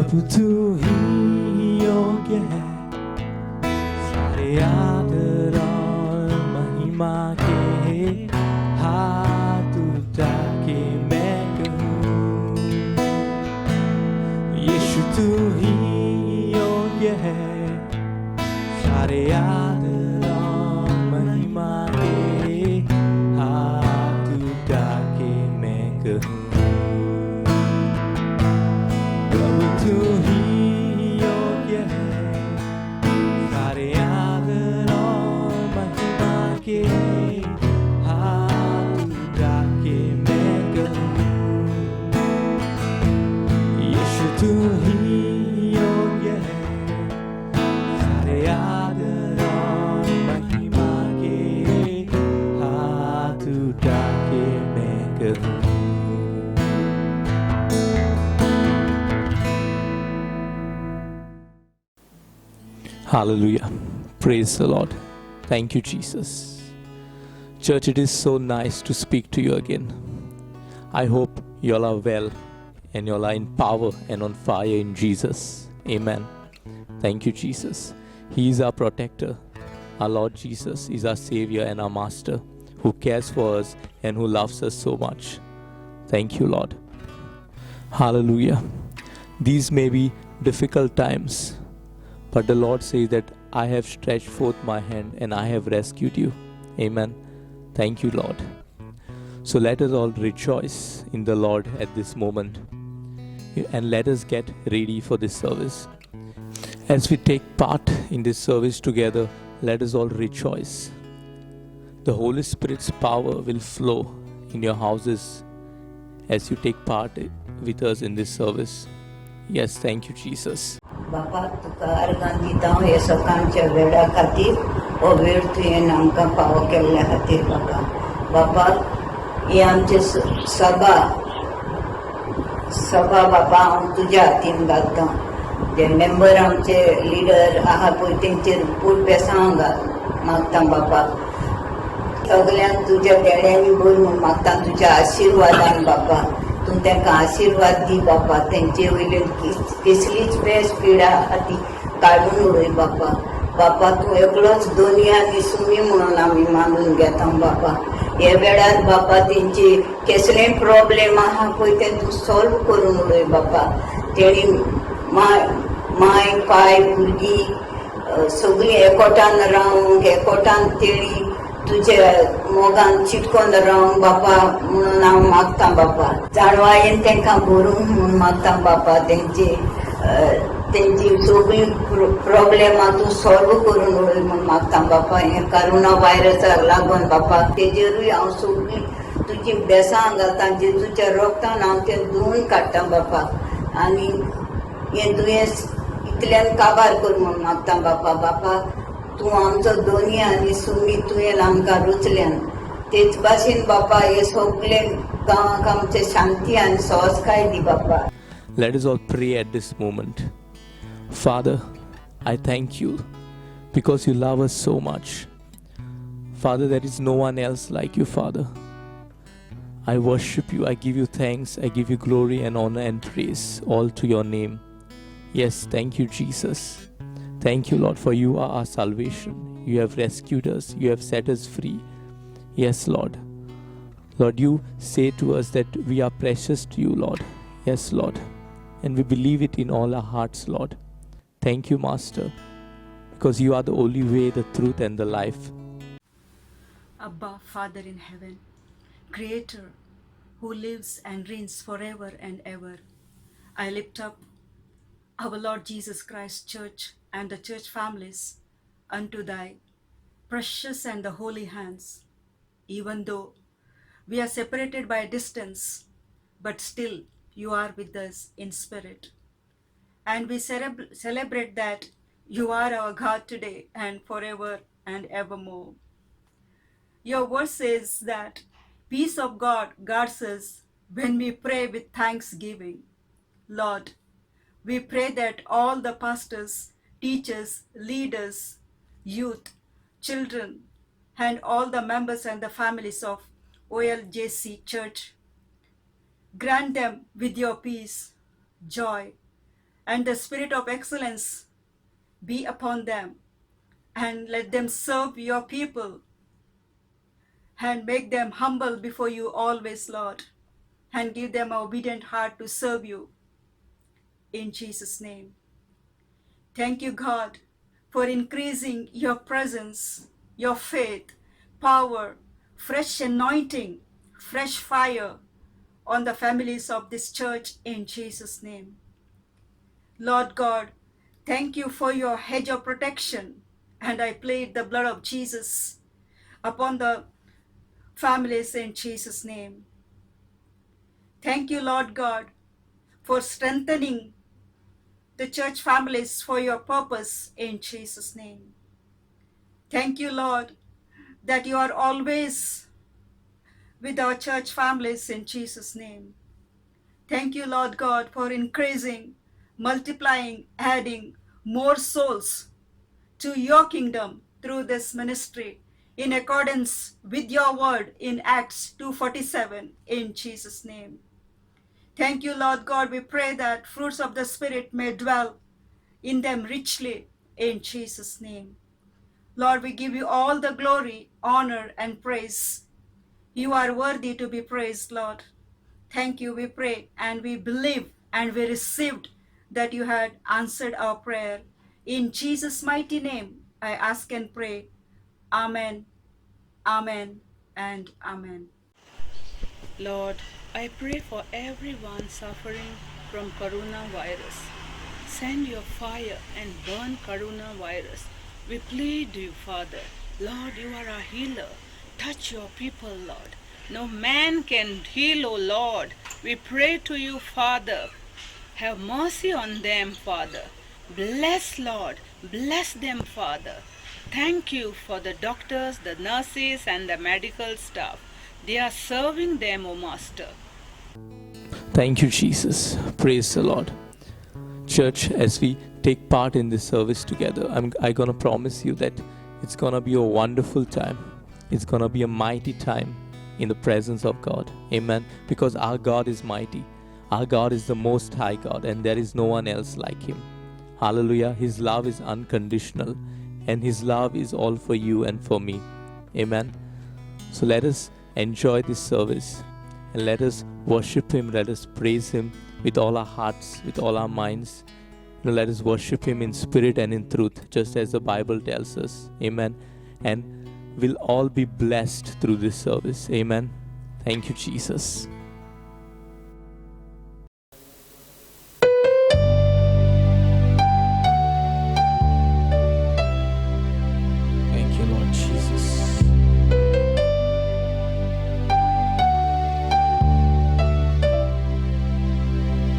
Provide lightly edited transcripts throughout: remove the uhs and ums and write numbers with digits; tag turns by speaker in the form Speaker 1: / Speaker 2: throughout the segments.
Speaker 1: प्रभु तू ही योग्य है सारे आदर और महिमा के, हाथ उठा के मैं कहूँ यीशु तू ही योग्य है सारे आदर और महिमा के, हाथ उठा के मैं कहूँ प्रभु तू ही योग्य है सारे आदर और महिमा के, हाथ उठा के मैं कहूँ यीशु तू ही योग्य है सारे आदर और महिमा के, हाथ उठा के मैं कहूँ Hallelujah. Praise the Lord. Thank you, Jesus. Church, it is so nice to speak to you again. I hope you all are well and you all are in power and on fire in Jesus. Amen. Thank you, Jesus. He is our protector. Our Lord Jesus is our Savior and our Master who cares for us and who loves us so much. Thank you, Lord. Hallelujah. These may be difficult times, but the Lord says that I have stretched forth my hand and I have rescued you. Amen. Thank you, Lord. So let us all rejoice in the Lord at this moment. And let us get ready for this service. As we take part in this service together, let us all rejoice. The Holy Spirit's power will flow in your houses as you take part with us in this service. Yes, thank you, Jesus.
Speaker 2: बापा तुका अर्गां दिता हे सकाळच्या वेळा खातीर हो वेळ तुवें आमकां फावो केल्ल्या खातीर बापा बापा ही आमची सभा बापा हांव तुज्या हातीन घालता जे मेंबर आमचे लिडर आहा पळय तेंचेर पूर्ण बेसांव घाल मागता बापा सगल्यांक तुज्या देड्यांनी भर म्हूण मागता तुज्या आशिर्वादान बापा तूं तांकां आशिर्वाद दी बापा तेंचे वयल्यान कसलीच पेस पिडा आती काडून उडय बापा बापा तूं एकलोच दोनिया आनी सुमी म्हणून आमी मानून घेता बापा हे वेळार बापा तेंचे कसलेय प्रॉब्लेम आहा पळय ते तूं सॉल्व करून उडय बापा तेणी माय पाय भुरगीं सगळीं एकोठान रावंक एकोठान तेणी तुझे मोगान चिटकोन रावंक बापा म्हणून हांव मागता बापा जाणवायेन तांकां भरूंक म्हणून मागता बापा तेंची सगळीं प्रॉब्लेमां तूं सॉल्व करून उडय म्हणून मागता बापा हे कोरोना व्हायरसाक लागून बापा तेजेरूय हांव सगळीं तुजी बेसां घालता जेजूच्या रोगतान हांव तें धुवन काडटा बापा आनी हें दुयेंस इतल्यान काबार कर म्हणून मागता बापा बापा तूं आमचो दोनी आनी सुमी तुवें आमकां रुचल्यान तेच भाशेन बापा हे सगळे गांवांक आमचे शांती आनी सहजकाय दी बापा.
Speaker 1: Let us all pray at this moment. Father, I thank you because you love us so much. Father, there is no one else like you, Father. I worship you, I give you thanks, I give you glory and honor and praise, all to your name. Yes, thank you, Jesus. Thank you, Lord, for you are our salvation. You have rescued us. You have set us free. Yes, Lord. Lord, you say to us that we are precious to you, Lord. Yes, Lord. And we believe it in all our hearts, Lord. Thank you, Master, because you are the only way, the truth, and the life.
Speaker 3: Abba, Father in heaven, Creator, who lives and reigns forever and ever, I lift up our Lord Jesus Christ Church and the church families unto thy precious and the holy hands. Even though we are separated by a distance, but still you are with us in spirit. And we celebrate that you are our God today and forever and evermore. Your word says that peace of God guards us when we pray with thanksgiving. Lord, we pray that all the pastors, teachers, leaders, youth, children, and all the members and the families of OLJC Church, grant them with your peace, joy, and the spirit of excellence be upon them, and let them serve your people and make them humble before you always, Lord, and give them an obedient heart to serve you. In Jesus' name. Thank you, God, for increasing your presence, your faith, power, fresh anointing, fresh fire on the families of this church in Jesus' name. Lord God, thank you for your hedge of protection, and I plead the blood of Jesus upon the families in Jesus' name. Thank you, Lord God, for strengthening the church families for your purpose in Jesus' name. Thank you, Lord, that you are always with our church families in Jesus' name. Thank you, Lord God, for increasing, multiplying, adding more souls to your kingdom through this ministry in accordance with your word in Acts 2:47 in Jesus' name. Thank you, Lord God. We pray that fruits of the Spirit may dwell in them richly in Jesus' name. Lord, we give you all the glory, honor, and praise. You are worthy to be praised, Lord. Thank you, we pray, and we believe, and we received that you had answered our prayer. In Jesus' mighty name, I ask and pray. Amen, amen, and amen.
Speaker 4: Lord, I pray for everyone suffering from coronavirus. Send your fire and burn coronavirus. We plead you, Father. Lord, you are a healer. Touch your people, Lord. No man can heal, O Lord. We pray to you, Father. Have mercy on them, Father. Bless, Lord. Bless them, Father. Thank you for the doctors, the nurses, and the medical staff. They are serving them, O Master.
Speaker 1: Thank you, Jesus. Praise the Lord. Church, as we take part in this service together, I'm going to promise you that it's going to be a wonderful time. It's going to be a mighty time in the presence of God. Amen. Because our God is mighty. Our God is the most high God, and there is no one else like him. Hallelujah. His love is unconditional, and his love is all for you and for me. Amen. So let us enjoy this service, and let us worship him. Let us praise him with all our hearts, with all our minds. Let us worship him in spirit and in truth, just as the Bible tells us. Amen. And we'll all be blessed through this service. Amen. Thank you, Jesus. Thank you, Lord Jesus.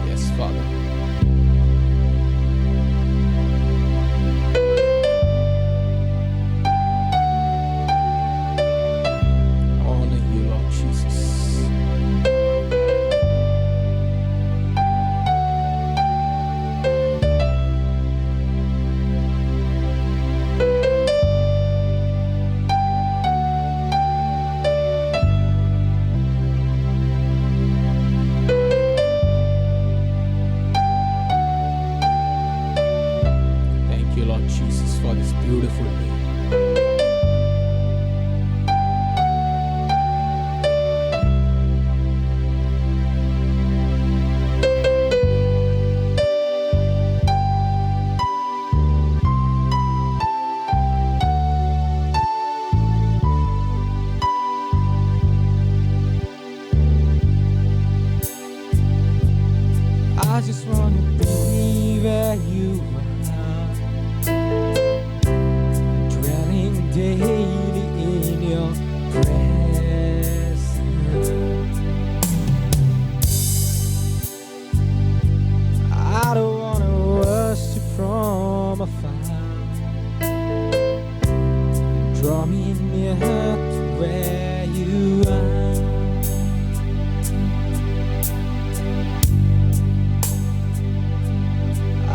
Speaker 1: Yes, Father. Honor you, Lord Jesus. Thank you, Lord Jesus, for this beautiful day. I just wanna be where you are, dwelling daily in your presence. I don't wanna worship from afar. Draw me near to where you are.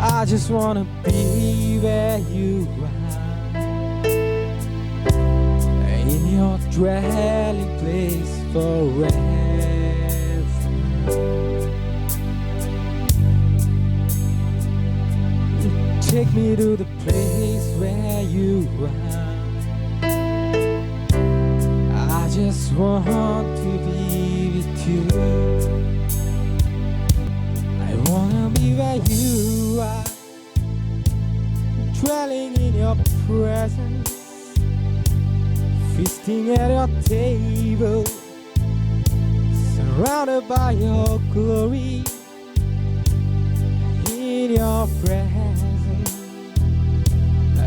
Speaker 1: I just wanna be where you are, in your dwelling place forever.
Speaker 5: take me to the place where you are. I just want to be with you. I wanna be where you are, dwelling in your presence, feasting at your table, surrounded by your glory, in your presence.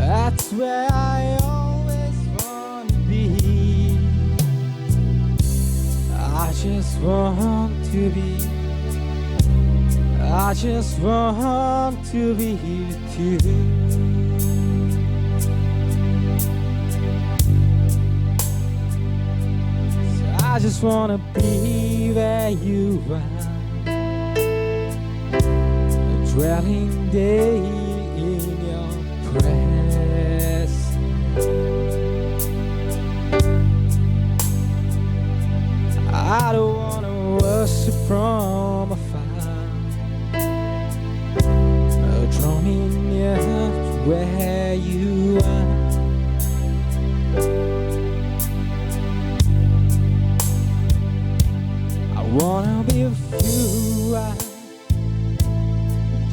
Speaker 5: That's where I always want to be. I just want to be. I just want to be with you. I just wanna be where you are, dwelling day in your presence. I don't wanna worship from afar. Draw me near where you are. I wanna be with you,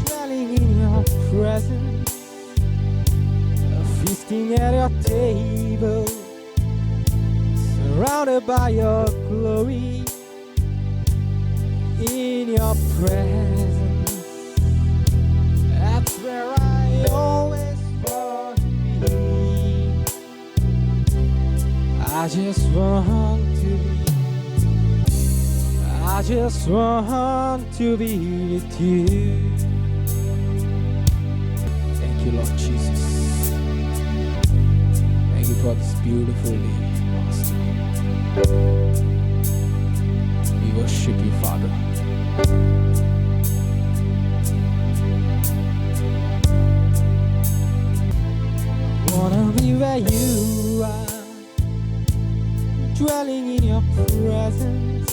Speaker 5: dwelling in your presence, feasting at your table, surrounded by your glory, in your presence. That's where I always want to be. I just want to be. I just want to be with you. Thank you, Lord Jesus. Thank you for this beautiful day, Master. We worship you, Father. I wanna be where you are, dwelling in your presence,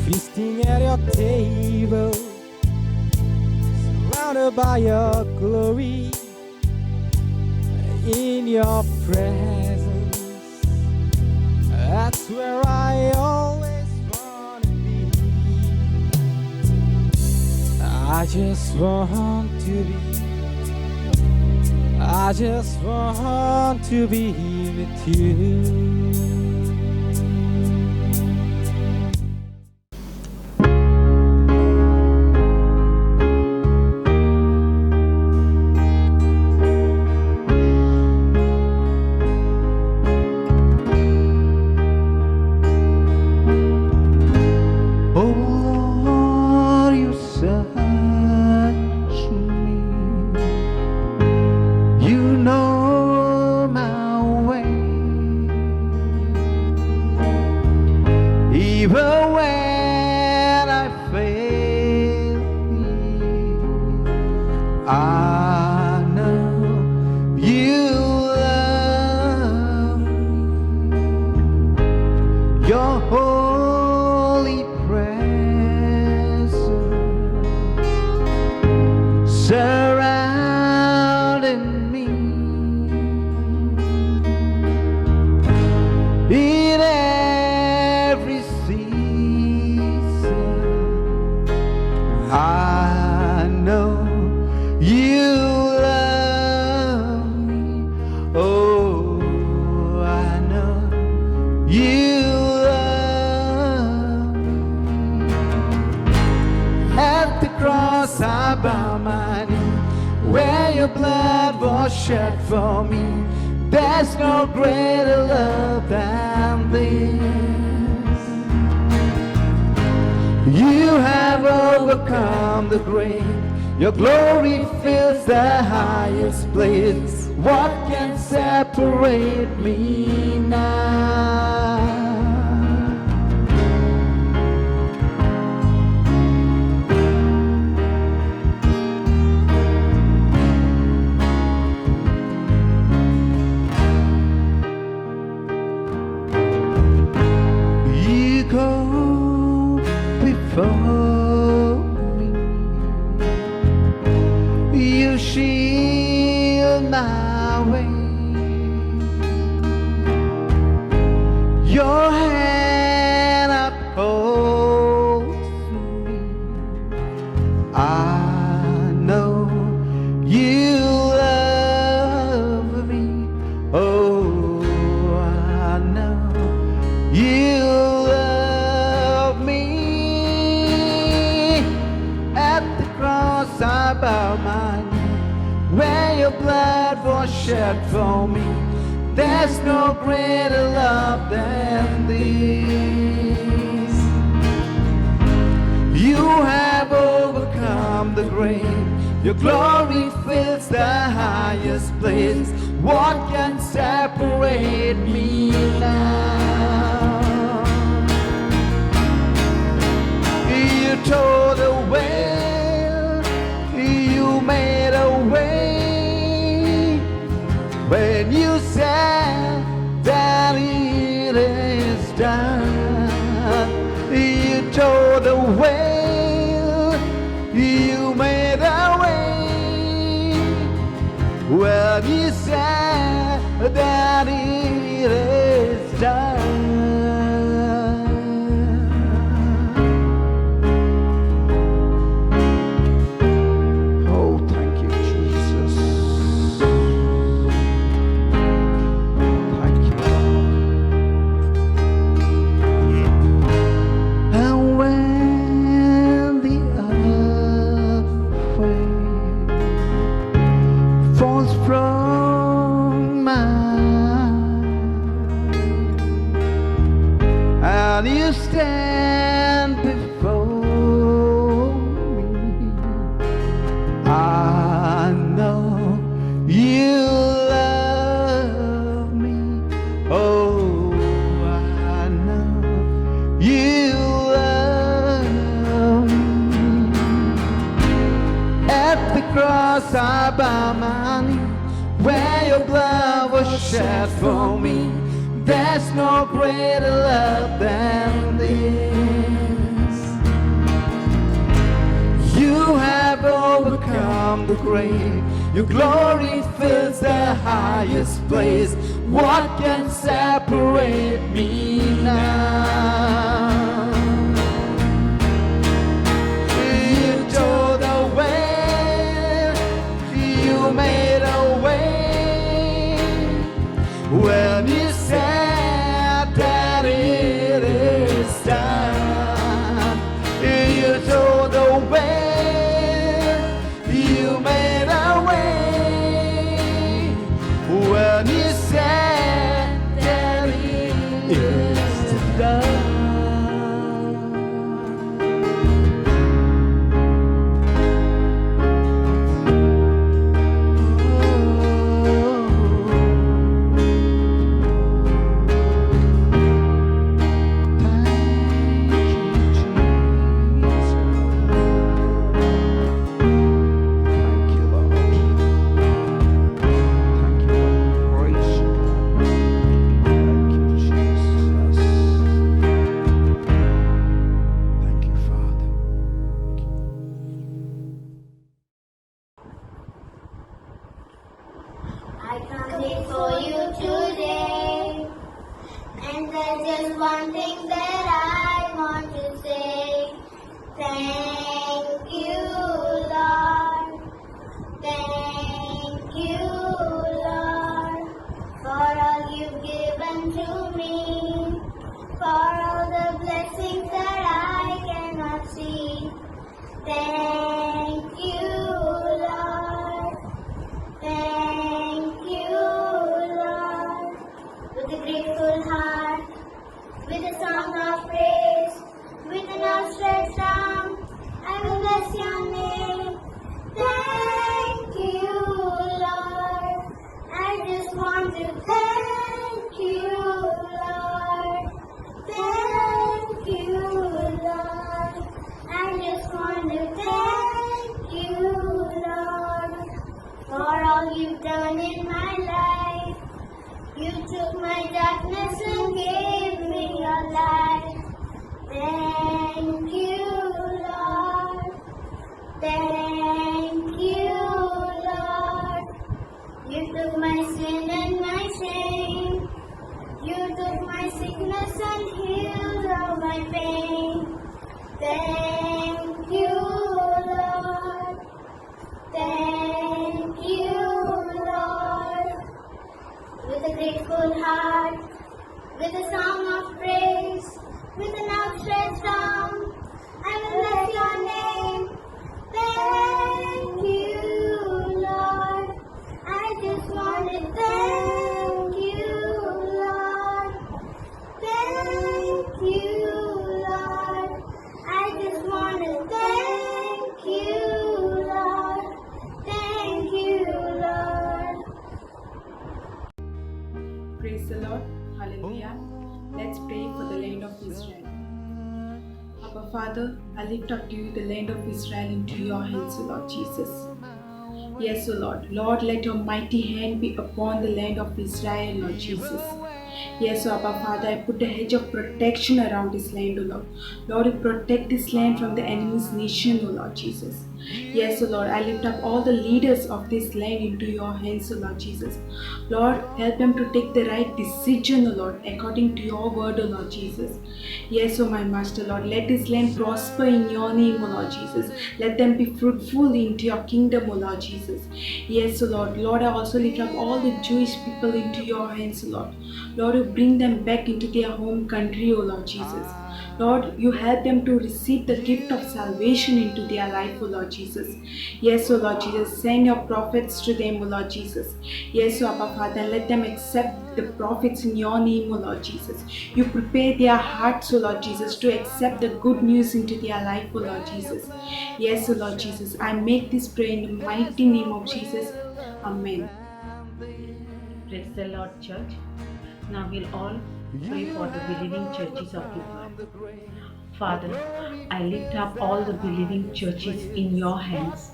Speaker 5: feasting at your table, surrounded by your glory, in your presence. That's where I always want to be. I just want to be. I just want to be with you.
Speaker 6: I know you love me. Your holy presence surrounding me in every season. I know you love me. Oh, I know you love me. At the cross I bow my knee, where your blood was shed for me. There's no greater love than this. You have overcome the grave. Your glory fills the highest place. What can separate me now? You go before me. You shield my way. Your hand upholds me. I know you love me. Oh, I know you love me. At the cross I bow my knee, where your blood was shed for me. There's no greater love than this. You have overcome the grave. Your glory fills the highest place. What can separate me now? You tore the veil. You made a way. When you said that it is done, you tore the veil, you made a way. When you said that it is done. Oh, thank you, Jesus. Thank you, Lord. And when the earth falls from my and you stand before me, I know you love me. Oh, I know you love me. At the cross I bow my knee, where your blood was shed for me. There's no greater love than this. You have overcome the grave. Your glory fills the highest place. What can separate me now? You tore the veil. You made a way. When you said that it is done, you tore the veil, you made a way. When you said that it is done.
Speaker 7: I come before you today, and there's just one thing that I want to say. Thank you, Lord. Thank you, Lord, for all you've given to me, for all the blessings that I cannot see. Thank you, Lord. Thank you, Lord. With a grateful heart, with a song of praise, with an outstretched arm, I will bless your name. Thank you, Lord. I just want to thank you, Lord. Thank you, Lord. I just want to thank you, Lord, for all you've done in my life. You took my darkness and gave me your light. Thank you, Lord. Thank you, Lord. with a song of praise, with an outstretched arm. I will bless your name. Thank you, Lord. I just want to thank you, Lord. Thank you, Lord. I just want to thank you, Lord. Thank you, Lord.
Speaker 8: Praise the Lord. Hallelujah. Let's pray for the land of Israel. Abba Father, I lift up to you the land of Israel into your hands, O Lord Jesus. Yes, O Lord. Lord, let your mighty hand be upon the land of Israel, Lord Jesus. Yes, O Abba Father, I put a hedge of protection around this land, O Lord. Lord, you protect this land from the enemy's nation, O Lord Jesus. Yes, O Lord, I lift up all the leaders of this land into your hands, O Lord Jesus. Lord, help them to take the right decision, O Lord, according to your word, O Lord Jesus. Yes, O my Master, Lord, let this land prosper in your name, O Lord Jesus. Let them be fruitful into your kingdom, O Lord Jesus. Yes, O Lord. Lord, I also lift up all the Jewish people into your hands, O Lord. Lord, you bring them back into their home country, O Lord Jesus. Lord, you help them to receive the gift of salvation into their life, O Lord Jesus. Yes, O Lord Jesus, send your prophets to them, O Lord Jesus. Yes, O Abba Father, let them accept the prophets in your name, O Lord Jesus. You prepare their hearts, O Lord Jesus, to accept the good news into their life, O Lord Jesus. Yes, O Lord Jesus, I make this prayer in the mighty name of Jesus. Amen.
Speaker 9: Praise the Lord, church. Now we'll all pray for the believing churches of the world. Father, I lift up all the believing churches in your hands.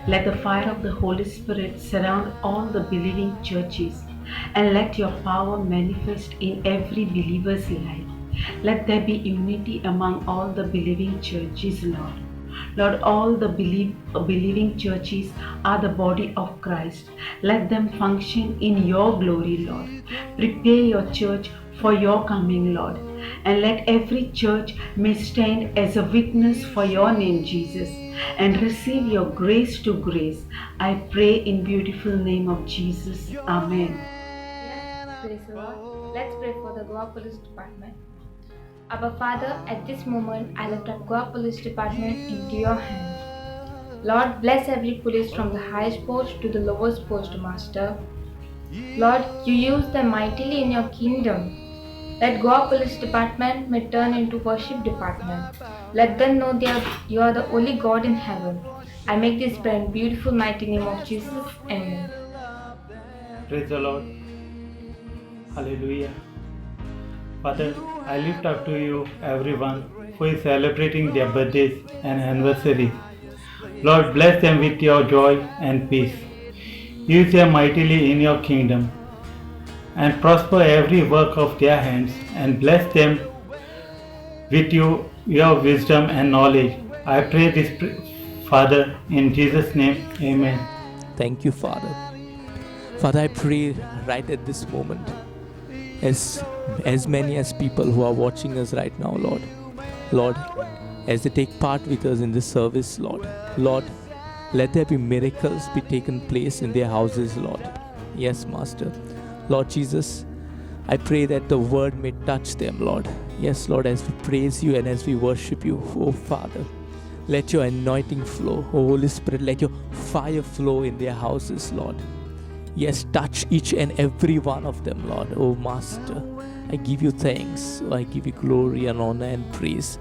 Speaker 9: Let the fire of the Holy Spirit surround all the believing churches, and let your power manifest in every believer's life. Let there be unity among all the believing churches, Lord. Lord, all the believing churches are the body of Christ. Let them function in your glory, Lord. Prepare your church for your coming, Lord. And let every church may stand as a witness for your name, Jesus, and receive your grace to grace. I pray in beautiful name of Jesus. Amen.
Speaker 10: Praise the Lord. Let's pray for the Goa Police Department. Abba Father, at this moment I lift up Goa Police Department into your hands. Lord, bless every police from the highest post to the lowest postmaster. Lord, you use them mightily in your kingdom. Let Goa Police Department may turn into worship department. Let them know you are the only God in heaven. I make this prayer in beautiful mighty name of Jesus. Amen.
Speaker 11: Praise the Lord. Hallelujah. Father, I lift up to you everyone who is celebrating their birthdays and anniversaries. Lord, bless them with your joy and peace. Use them mightily in your kingdom, and prosper every work of their hands, and bless them with your wisdom and knowledge. I pray this, Father, in Jesus' name. Amen.
Speaker 1: Thank you, Father. Father, I pray right at this moment, as many as people who are watching us right now, Lord, as they take part with us in this service, Lord, let there be miracles be taken place in their houses, Lord. Yes, Master. Lord Jesus, I pray that the word may touch them, Lord. Yes, Lord, as we praise you and as we worship you, oh Father, let your anointing flow. Oh Holy Spirit, let your fire flow in their houses, Lord. Yes, touch each and every one of them, Lord. Oh Master, I give you thanks. I give you glory and honor and praise.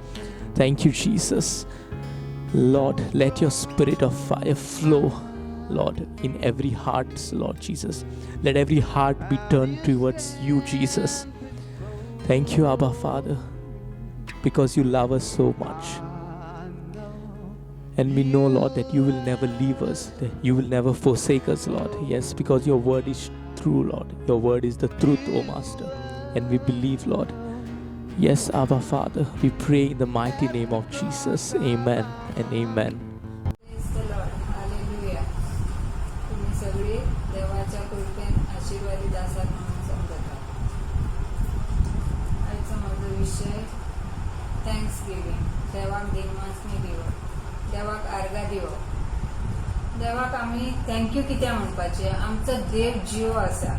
Speaker 1: Thank you, Jesus. Lord, let your spirit of fire flow, Lord, in every heart, Lord Jesus. Let every heart be turned towards you, Jesus. Thank you, Abba Father, because you love us so much. And we know, Lord, that you will never leave us, that you will never forsake us, Lord. Yes, because your word is true, Lord. Your word is the truth, O Master. And we believe, Lord. Yes, Abba Father, we pray in the mighty name of Jesus. Amen and amen.
Speaker 12: Praise the Lord. Hallelujah. तुम्ही सगळे देवाच्या कृपेन आशीर्वादित आसात म्हणून समजता. आजचा माझा विषय Thanksgiving. देवाक देवासनी दिवप, देवाक आर्गां दिवप. देवाक आमी थँक्यू कित्याक म्हणपाचें? आमचो देव जीव आसा.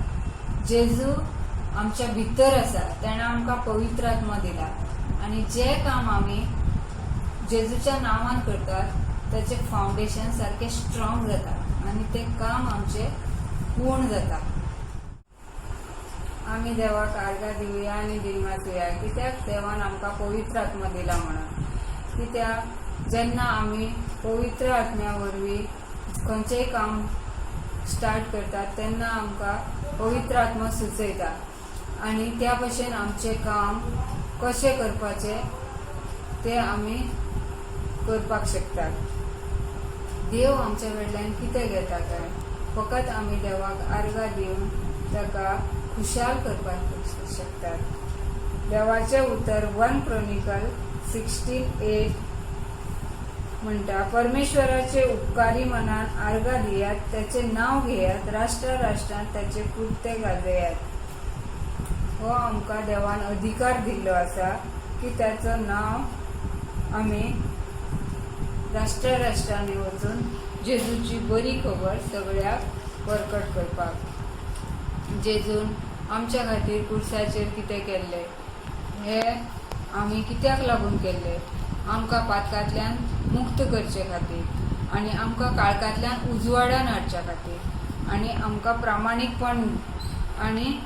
Speaker 12: जेजू आमच्या भितर आसा तेणें आमकां पवित्र आत्मा दिला आनी जे काम आमी जेजूच्या नांवान करतात त्याचे फाउंडेशन सारके स्ट्रॉंग जाता आनी ते काम आमचे पूर्ण जाता. आमी देवाक आर्गां दिवया आनी दिनवासुया कित्याक देवान आमकां पवित्र आत्मा दिला म्हणून. कित्याक जेन्ना आमी पवित्र आत्म्या वरवीं खंयचेंय काम स्टार्ट करतात तेन्ना आमकां पवित्र आत्मा सुचयता आनी त्या भशेन आमचें काम कशें करपाचें तें आमी करपाक शकतात. देव आमच्या कडल्यान कितें घेता काय फकत आमी देवाक आर्गां दिवन ताका खुशाल करपाक शकतात. देवाचें उतर 1 क्रॉनिकल 16:8 म्हणटा, परमेश्वराचे उपकारी मनान आर्गां दियात, त्याचे नाव घेयात, राष्ट्रांत त्याचे कृत्य गाजयात. हो आमकां देवान अधिकार दिल्लो आसा की त्याचं नाव आमी राष्ट्रांनी वचून जेजूची बरी खबर सगळ्याक परकट करपाक. जेजून आमच्या खातीर क्रुसाचेर कितें केल्लें हें आमी कित्याक लागून केल्लें, आमकां पातकांतल्यान मुक्त करचे खातीर आनी आमकां काळखांतल्यान उजवाडान हाडच्या खातीर आनी आमकां प्रामाणीकपण आनी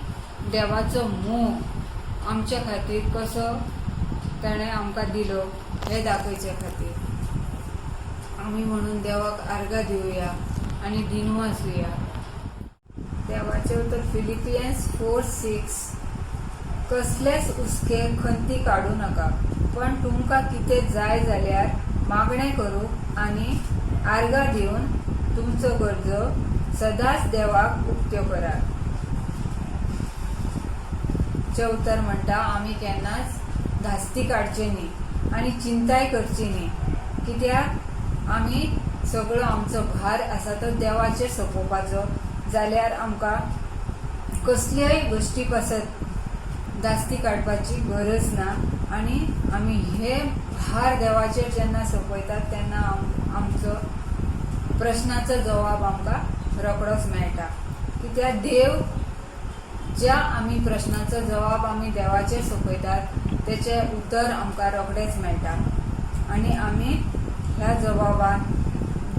Speaker 12: देवाचो मोग आमच्या खातीर कसो ताणें आमकां दिलो हें दाखोवचे खातीर. आमी म्हणून देवाक आर्गां दिवया आनी दिनवासुया. देवाचें उतर फिलिपियन्स 4:6 कसलेच हुस्के खंती काडू नका, पण तुमकां कितें जाय जाल्यार मागणें करूं आनी आर्गां दिवन तुमचो गरजो सदांच देवाक उक्त्यो करात. चे उतर म्हणटा, आमी केन्नाच धास्ती काडची न्ही आनी चिंताय करची न्ही, कित्याक आमी सगळो आमचो भार आसा तो देवाचेर सोंपोवपाचो. जाल्यार आमकां कसल्याय गोश्टी पासत धास्ती काडपाची गरज ना आनी आमी हे भार देवाचेर जेन्ना सोंपयतात तेन्ना आमचो प्रश्नाचो जवाब आमकां रोखडोच मेळटा. कित्याक देव ज्या आमी प्रश्नाचो जवाब आमी देवाचेर सोंपयतात तेचे उतर आमकां रोखडेंच मेळटा आनी आमी ह्या जवाबान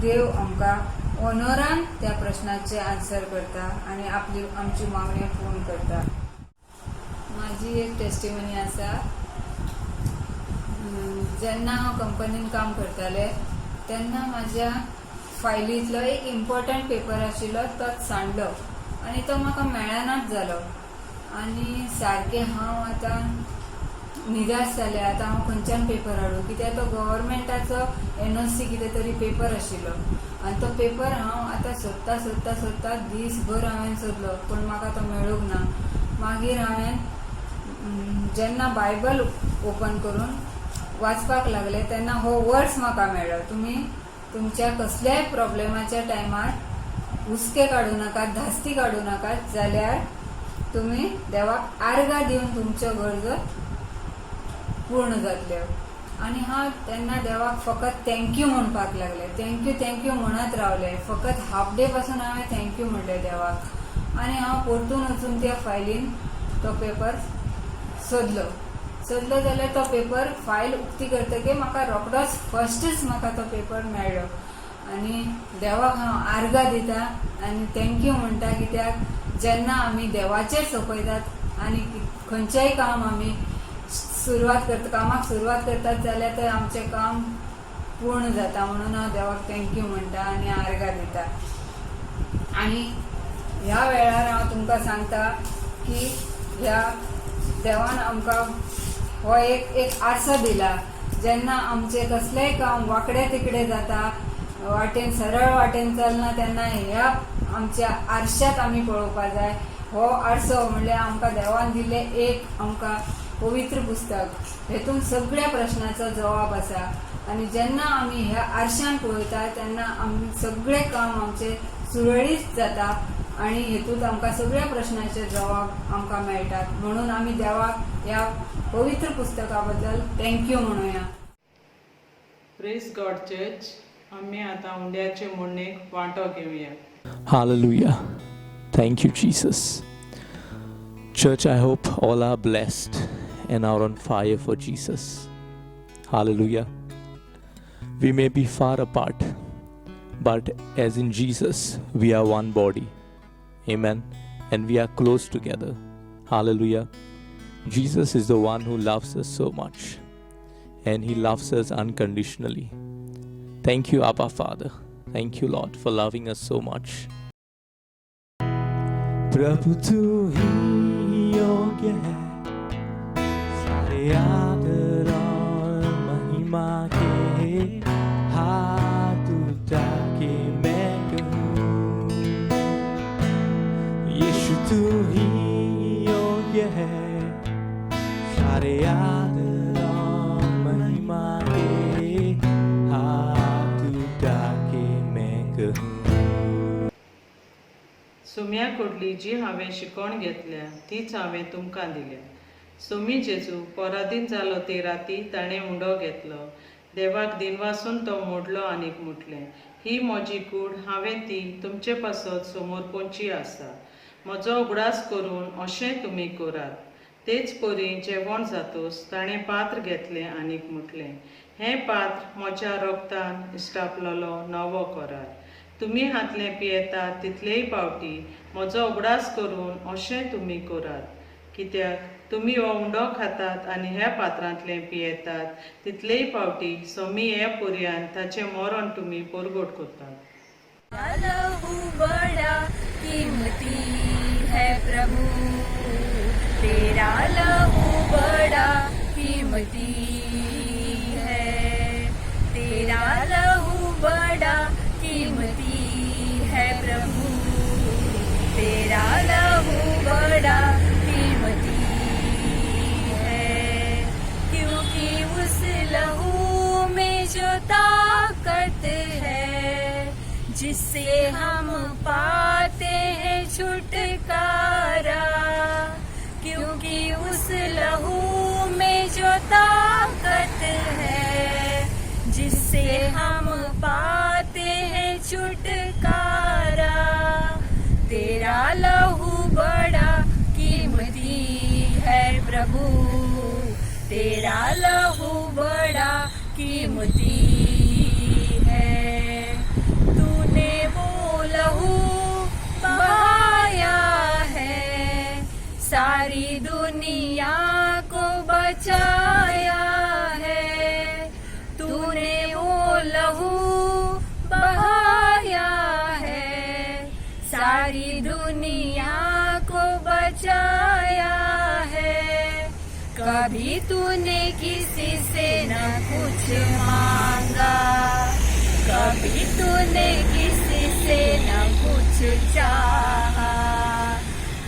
Speaker 12: देव आमकां ऑनरान त्या प्रश्नाचे आन्सर करता आनी आमची मागणी पूर्ण करता. माझी एक टेस्टिमनी आसा. जेन्ना हांव कंपनीन काम करतालें तेन्ना म्हाज्या फायलींतलो एक इम्पॉर्टंट पेपर आशिल्लो तोच सांडलो आनी तो म्हाका मेळनाच जालो आनी सारकें हांव आतां निराश जालें. आतां हांव खंयच्यान पेपर हाडूं, कित्याक तो गव्हर्मेंटाचो NOC कितें तरी पेपर आशिल्लो आनी तो पेपर हांव आतां सोदता दीसभर हांवें सोदलो पूण म्हाका तो मेळूंक ना. मागीर हांवें जेन्ना बायबल ओपन करून वाचपाक लागले तेन्ना हो वर्ड्स म्हाका मेळ्ळो, तुमी तुमच्या कसल्याय प्रॉब्लेमाच्या टायमार हुस्के काडूं नाकात, धास्ती काडूं नाकात, जाल्यार तुमी देवाक आर्गां दिवन तुमच्यो गरजो पूर्ण जातल्यो. आनी हांव तेन्ना देवाक फकत थँक्यू म्हणपाक लागलें, थँक्यू म्हणत रावलें. फकत हाफ डे पासून हांवें थँक्यू म्हणलें देवाक आनी हांव परतून वचून त्या फायलीन तो पेपर सोदलो जाल्यार तो पेपर फायल उक्ती करतकीर म्हाका रोखडोच फस्टच म्हाका तो पेपर मेळ्ळो आनी देवाक हांव आर्गां दिता आनी थँक्यू म्हणटा. कित्याक जेन्ना आमी देवाचेर सोंपयतात आनी खंयचेंय काम आमी कामाक सुरवात करतात जाल्यार तें आमचें काम पूर्ण जाता म्हणून हांव देवाक थँक्यू म्हणटा आनी आर्गां दिता. आनी ह्या वेळार हांव तुमकां सांगता की ह्या देवान आमकां हो एक आर्सो दिला. जेन्ना आमचें कसलेंय काम वांकडे तिकडे जाता, सरळ वाटेन चलना, तेन्ना ह्या आमच्या आरशात आमी पळोवपाक जाय. हो आरसो म्हणल्यार आमकां देवान दिल्लें एक आमकां पवित्र पुस्तक, हेतून सगळ्या प्रश्नाचो जवाब आसा आनी जेन्ना आमी ह्या आरशान पळयता तेन्ना आमी सगळें काम आमचें सुरळीत जाता आनी हेतूंत आमकां सगळ्या प्रश्नाचे जवाब आमकां मेळटात. म्हणून आमी देवाक ह्या पवित्र पुस्तका बद्दल थँक्यू म्हणुया.
Speaker 4: Praise God church. आमी आतां उंड्याचे म्हणणेक वांटो घेवया.
Speaker 1: Hallelujah. Thank you, Jesus. Church, I hope all are blessed and are on fire for Jesus. Hallelujah. We may be far apart, but as in Jesus, we are one body. Amen. And we are close together. Hallelujah. Jesus is the one who loves us so much, and He loves us unconditionally. Thank you, Abba Father. Thank you, Lord, for loving us so much.
Speaker 5: प्रभु तू ही योग्य है सारे आदर और महिमा के, हाथ उठा के मैं कहूँ यीशु तू ही योग्य है सारे आदर और महिमा के, हाथ उठा के मैं कहूँ.
Speaker 13: सुम्या कडली जी हांवें शिकवण घेतल्या तीच हांवें तुमकां दिल्या. सुमी जेजू पराधीन जालो ते राती ताणें उंडो घेतलो. देवाक दिनवासून तो मोडलो आनीक मुटलें. ही म्हजी कूड, हांवें ती तुमचे पासत समोर पोंची आसा. म्हजो उगडास करून अशें तुमी करात. तेच परी जेवण जातोच ताणें पात्र घेतलें आनीक मुटलें. हें पात्र म्हज्या रोगतान इश्टापलोलो नवो करात. तुमी हातलें पियेतात तितलेय पावटी म्हजो उगडास करून अशें तुमी करात. कित्याक तुमी हो उंडो खातात आनी ह्या पात्रांतलें पियेतात तितलेय पावटी समी हे पर्यान ताचें मरण तुमी परगट करतात.
Speaker 14: बड़ा कीमती है प्रभु, तेरा लहू बड़ा कीमती है, तेरा लहू बड़ा कीमती है प्रभु, तेरा लहू बड़ा कीमती है. क्योंकि उस लहू में जो ताकत है जिससे हम पाते हैं छुटकारा, क्योंकि उस लहू में जो ताकत है जिससे हम पाते हैं छुटकारा. तेरा लहू बड़ा कीमती है प्रभु, तेरा लहू बड़ा कीमती है. तूने वो लहू बहाया है, सारी दुनिया को बचाया है. तूने वो लहू बहाया है, सारी दुनिया को बचाया है. कभी तूने किसी से न कुछ मांगा, कभी तूने किसी से न कुछ चाहा,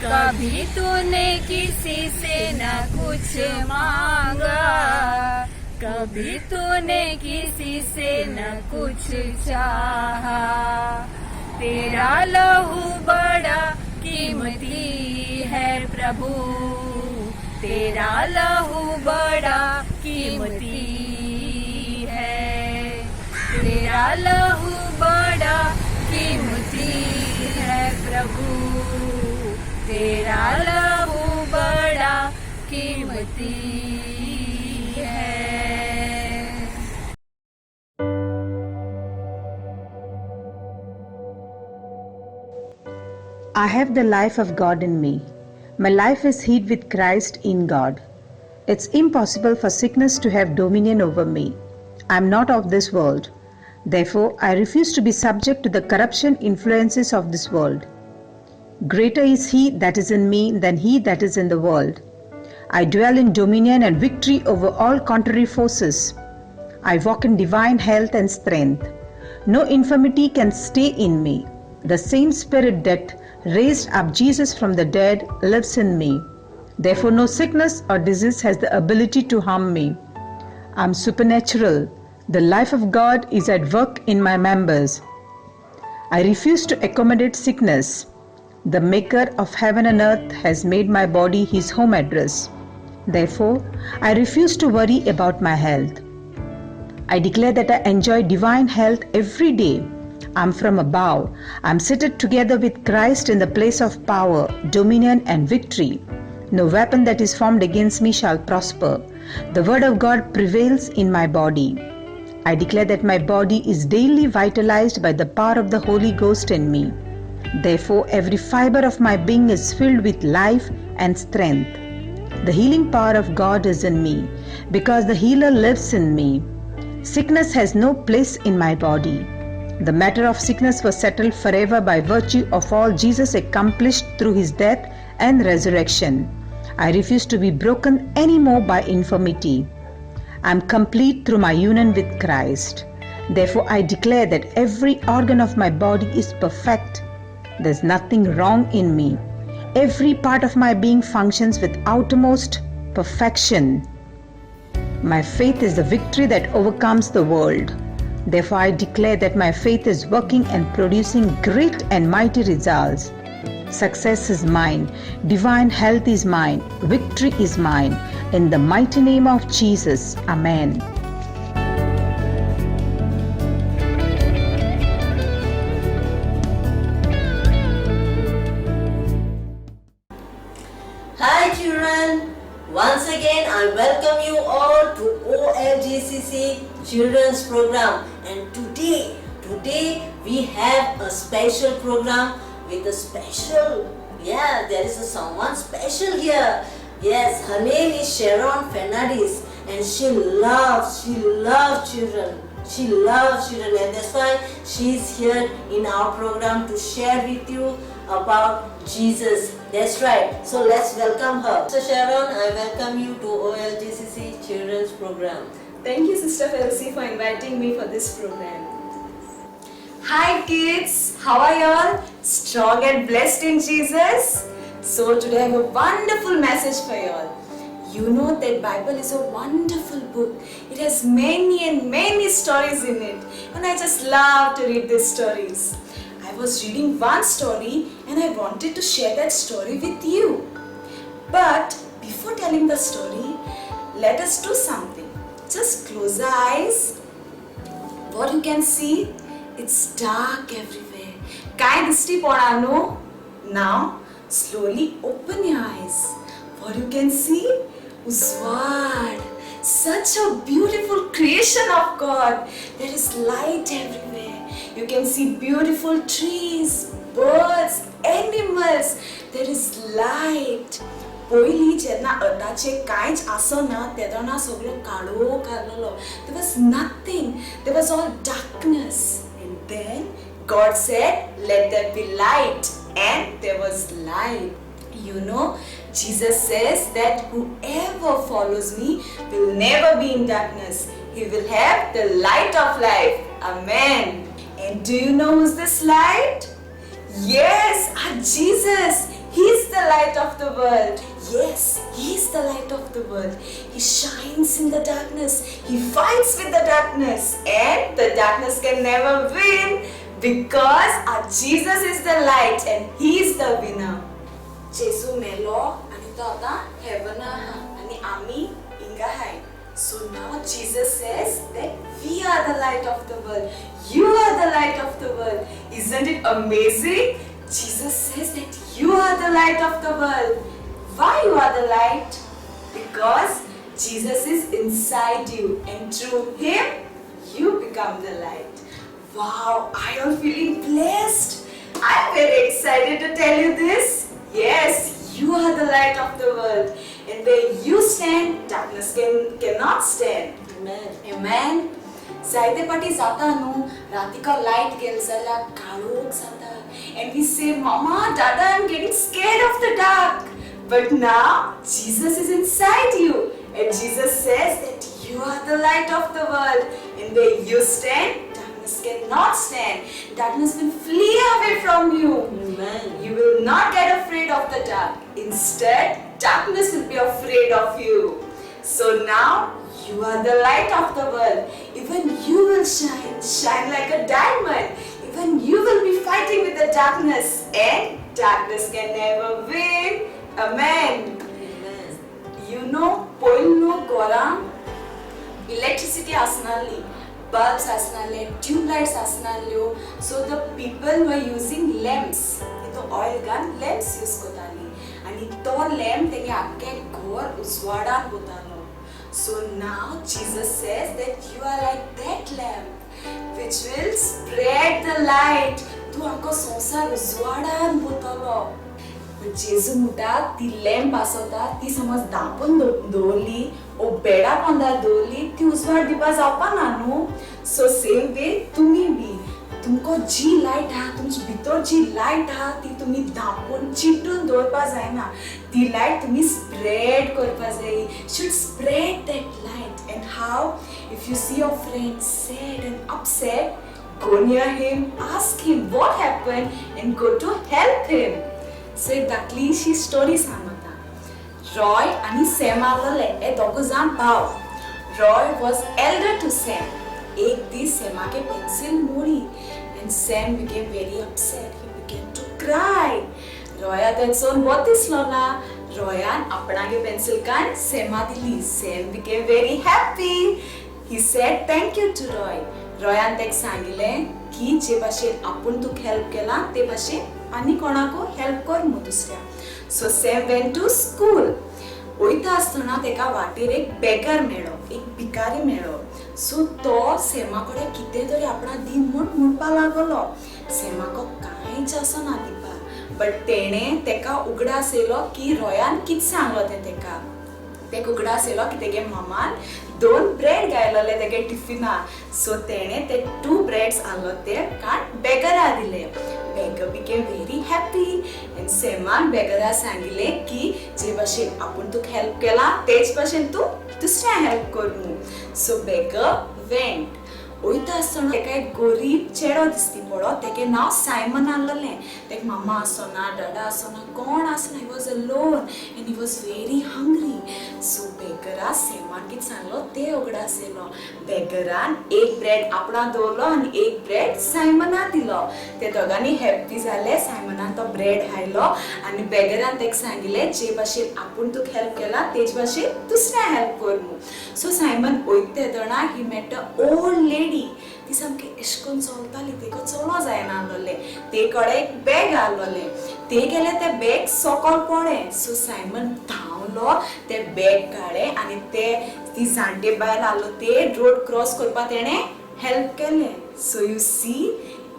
Speaker 14: कभी तूने किसी से न कुछ मांगा, कभी तूने किसी से न कुछ चाहा. तेरा लहू बड़ा कीमती है प्रभु, तेरा लहू बड़ा कीमती है, तेरा लहू बड़ा कीमती है प्रभु, तेरा लहू बड़ा कीमती है.
Speaker 15: I have the life of God in me. My life is hid with Christ in God. It's impossible for sickness to have dominion over me. I am not of this world. Therefore, I refuse to be subject to the corruption influences of this world. Greater is He that is in me than he that is in the world. I dwell in dominion and victory over all contrary forces. I walk in divine health and strength. No infirmity can stay in me. The same Spirit that raised up Jesus from the dead lives in me. Therefore, no sickness or disease has the ability to harm me. I am supernatural. The life of God is at work in my members. I refuse to accommodate sickness. The Maker of heaven and earth has made my body His home address. Therefore, I refuse to worry about my health. I declare that I enjoy divine health every day. I am from above. I am seated together with Christ in the place of power, dominion, and victory. No weapon that is formed against me shall prosper. The word of God prevails in my body. I declare that my body is daily vitalized by the power of the Holy Ghost in me. Therefore, every fiber of my being is filled with life and strength. The healing power of God is in me, because the healer lives in me. Sickness has no place in my body. The matter of sickness was settled forever by virtue of all Jesus accomplished through his death and resurrection. I refuse to be broken any more by infirmity. I am complete through my union with Christ. Therefore, I declare that every organ of my body is perfect. There is nothing wrong in me. Every part of my being functions with utmost perfection. My faith is the victory that overcomes the world. Therefore, I declare that my faith is working and producing great and mighty results. Success is mine. Divine health is mine. Victory is mine. In the mighty name of Jesus. Amen.
Speaker 16: Hi children, once again I welcome you all to OLGCC Children's Program, and today we have a special program with a special, there is someone special here. Yes, her name is Sharon Fernandez, and she loves children. She loves children, and that's why she is here in our program to share with you about Jesus. That's right. So let's welcome her. So Sharon, I welcome you to OLGCC Children's Program.
Speaker 17: Thank you, Sister Felcy, for inviting me for this program. Hi kids, how are you all? Strong and blessed in Jesus? So today I have a wonderful message for you all. You know that Bible is a wonderful book. It has many and many stories in it, and I just love to read these stories. I was reading one story and I wanted to share that story with you. But before telling the story, let us do something. Just close your eyes. What you can see? It's dark everywhere. Kai disti porano? Now slowly open your eyes. What you can see? Uswad. Such a beautiful creation of God. There is light everywhere. You can see beautiful trees, birds, animals. There is light. Poili जेन्ना अर्दाचे कांयच आसना तेदोना सगळो काळो घाललो. There was nothing. There was all darkness. And then God said, let there be light. And there was light. You know, Jesus says that whoever follows me will never be in darkness. He will have the light of life. Amen. And do you know who's this light? Yes, our Jesus. He's the light of the world. Yes, He's the light of the world. He shines in the darkness. He fights with the darkness. And the darkness can never win because our Jesus is the light and He's the winner. Jesu melo ani to ata heaven ani ami inga hai. So now Jesus says that we are the light of the world. You are the light of the world. Isn't it amazing? Jesus says that you are the light of the world. Why you are the light? Because Jesus is inside you and through Him you become the light. Wow, I am feeling blessed. I am very excited to tell you this. Yes, you are the light of the world. And where you stand, darkness cannot stand. Amen. Amen. Zaide pati zata nu ratika light gel zala kalok zata. And we say, Mama, Dada, I am getting scared of the dark. But now, Jesus is inside you. And Jesus says that you are the light of the world. And where you stand, darkness cannot stand. Darkness will flee away from you. Amen. You will not get afraid of the dark. Instead, darkness will be afraid of you. So now, you are the light of the world. Even you will shine like a diamond. Even you will be fighting with the darkness. And darkness can never win. Amen. Amen. You know, poilno gora electricity asnali, bulbs asnale, tube lights asnalyo. So the people were using lamps. Ito oil gun lamps use kotali. आनी तो lamp तेगे आख्खें घर उजवाडान वतालो. So now Jesus says that you are like that lamp which will spread the light. तू आख्खो संवसार उजवाडान वतलो. जेजू म्हणटा ती लॅम्प आसता ती समज धांपून दवरली ओ बेडा पोंदार दवरली ती उजवाड दिवपा जावपा ना न्हू. सो सेम वे तुमी बी तुमको जी लायट आहा तुमचे भितर जी लायट आहा ती तुमी धांपून चिंटून दवरपा जायना. ती लायट तुमी स्प्रेड करपा जाय. Should spread that light. And how? If you see your friend sad and upset, go near him, ask him what happened and go to help him. So एक धाकलीशी स्टोरी सांगता. रॉय आणि सॅम आसले हे दोग जाण भाव. Roy was elder to Sam. एक दीस सॅमाके पेन्सिल मोडी and Sam became very upset. He began to cry. रॉया तेचोन बोत दिसलो ना. रॉयान आपणागे पेन्सिल कान सॅमा दिली. Sam became very happy. He said thank you to Roy. रॉयान तेक सांगिल्लें की जे भाशेन आपूण तुक हेल्प केला ते भाशेन आनी कोणाको हेल्प कर मु दुसऱ्या. सो सॅम वेंट टू स्कूल. वयता आसतना तेका वाटेर एक बेगर मेळ्ळो, एक भिकारी मेळ्ळो. सो तो सॅमा कडेन कितें तरी आपणा दी म्हूण म्हणपा लागलो. सॅमाको कांयच आसना दिवपा. बट तेणें तेका उगडास येयलो की रॉयान कितें सांगलो तें तेका. तेका उगडास येयलो की तेगे मामान 2 ब्रेड घायलोले तेगे टिफिना. सो तेणें ते 2 ब्रेड्स हाडलो ते काण बेगरा दिले. बेगर बिकेम व्हेरी हॅपी. एंड सॅमान बेगरा सांगिल्लें की जे भाशेन आपूण तुका हेल्प केला तेच भाशेन तूं दुसऱ्या हेल्प कर मू. सो बेगर वेंट. वयता आसतना तेका एक गरीब चेडो दिसती पडलो. तेगे नांव सायमन आसलेलें. तेका मामा आसना, डाडा आसना, कोण आसना. He was alone and he was very hungry. So बेगरा सॅमान कितें सांगलो ते उगडास येयलो. बेगरान एक ब्रेड आपणा दवरलो आनी एक ब्रेड सायमना दिलो. ते दोगांनी हॅप्पी जाले. सायमनान तो ब्रेड खायलो आनी बेगरान तेका सांगिल्लें जे भाशेन आपूण तुका हेल्प केला तेच भाशेन दुसऱ्या हेल्प कर मू. सो सायमन वयता तेदोना he met a old lady. ती सामकी एशकोन चलताली. तेका चलो जायना आसलोलें. ते कडेन एक बॅग आसलोलें. ते गेले ते बॅग सकल पडलें. सो सायमन धांवलो ते बॅग काडलें आनी ते ती जाणटे बायल आसलो ते रोड क्रॉस करपा तेणें हेल्प केलें. सो यू सी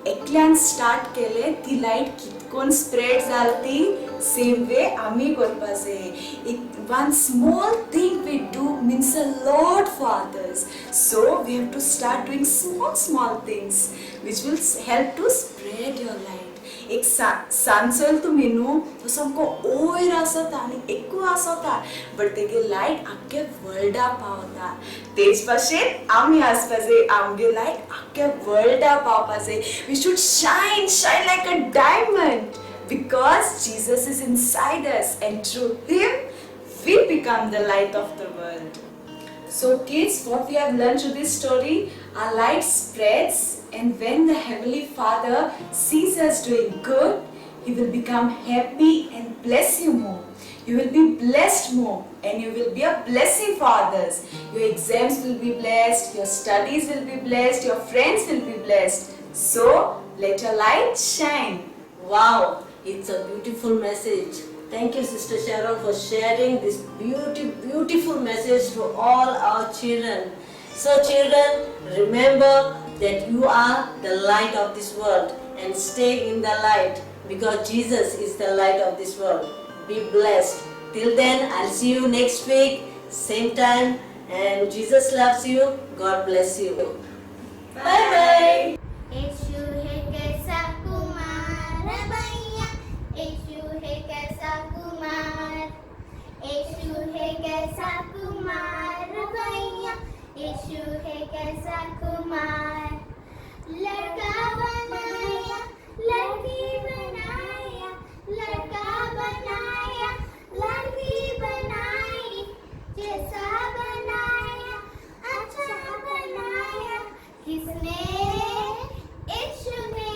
Speaker 17: एकल्यान स्टार्ट केलें ती लायट कितकोन स्प्रेड जाली ती. सेम वे आमी करपा जाय. One small thing we do means a lot for others. So we have to start doing small things which will help to spread your light. एक सांचल तुमी न्हू तो सामको वयर आसता आनी एकू आसता बट तेगे लायट आख्खे वर्ल्डा पावता. तेच भाशेन आमी आसपा जाय. आमगे लायट आख्खे वर्ल्डा पावपा जाय. We should shine like a diamond because Jesus is inside us and through him we become the light of the world. So kids, what we have learned through this story, our light spreads, and when the Heavenly Father sees us doing good, he will become happy and bless you more. You will be blessed more and you will be a blessing for others. Your exams will be blessed, your studies will be blessed, your friends will be blessed. So let your light shine.
Speaker 16: Wow, it's a beautiful message. Thank you, Sister Sharon, for sharing this beautiful message to all our children. So children, remember that you are the light of this world and stay in the light because Jesus is the light of this world. Be blessed. Till then, I'll see you next week, same time, and Jesus loves you. God bless you. Bye bye.
Speaker 7: कैसा कुमार भैया, यीशु है कैसा कुमार. लड़का बनाया, लड़की बनाया, लड़का बनाया, लड़की बनाई. जैसा बनाया, अच्छा बनाया. किसने? यीशु ने.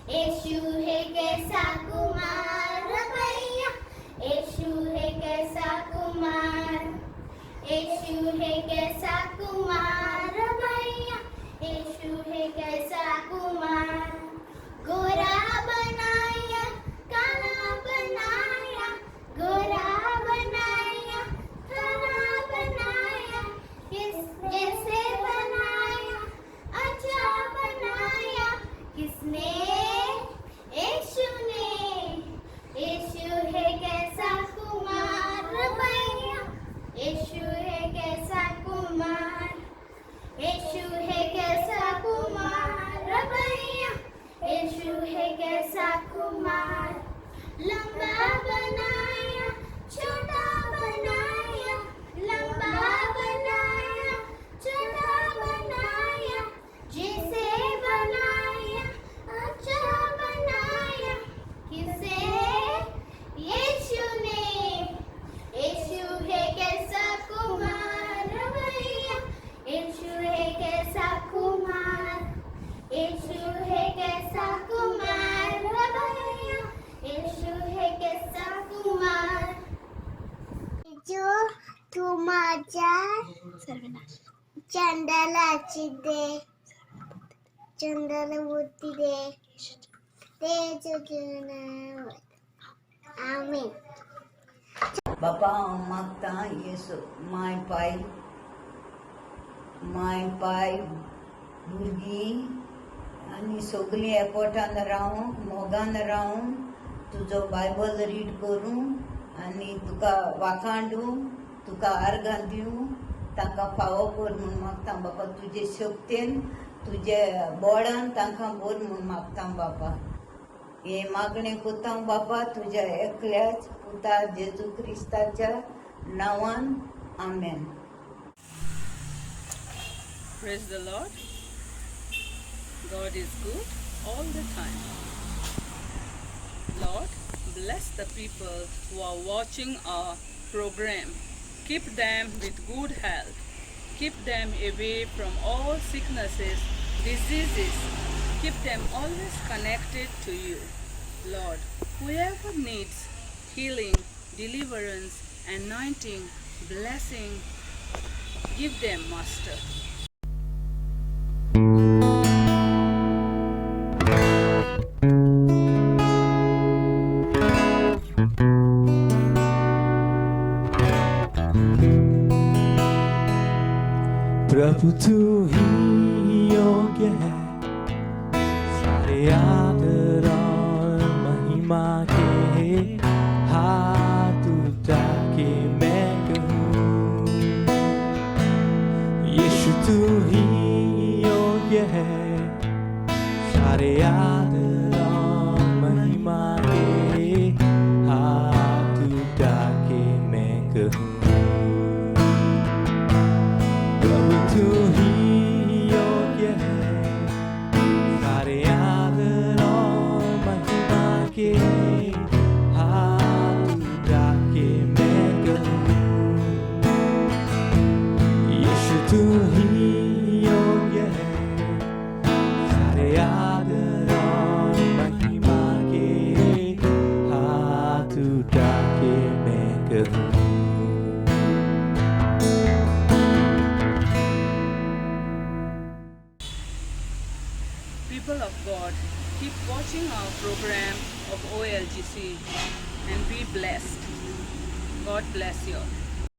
Speaker 7: यीशु है कैसा कुमार भैया, यीशु है कैसा कुमार. यीशु है कैसा कुमार. चंदाला आची दे चंदाला बुद्धी दे तेज आमीन.
Speaker 2: बापा हांव मागता येसू माय पाय भुरगीं आनी सगळीं एकवटान रावूं मोगान रावूं तुजो बायबल रीड करूं आनी तुका वाखाणूं तुका आर्गां दिवं तांकां फावो कर म्हूण मागता बापा तुजे शक्तीन तुजे बोडान तांकां भर म्हूण मागता बापा. हे मागणें कोत्ता बापा तुज्या एकल्याच पुता जेजू क्रिस्ताच्या नांवान आमेन.
Speaker 4: Praise the Lord. God is good all the time. Lord, bless the people who are watching our program. Keep them with good health. Keep them away from all sicknesses, diseases. Keep them always connected to you. Lord, whoever needs healing, deliverance, anointing, blessing, give them, Master.
Speaker 5: प्रभु तू ही योग्य है सारे आदर और महिमा के, हाथ उठा के मैं कहूँ यीशु तू ही योग्य है सारे आदर और महिमा के, हाथ उठा के मैं कहूँ तू ही योग्य है सारे आदर और महिमा के, हाथ उठा के मैं कहूँ यीशु तू ही योग्य है सारे आदर और महिमा के, हाथ उठा के मैं कहूँ.
Speaker 4: People of God, keep watching our program of OLGC and be blessed. God bless you all.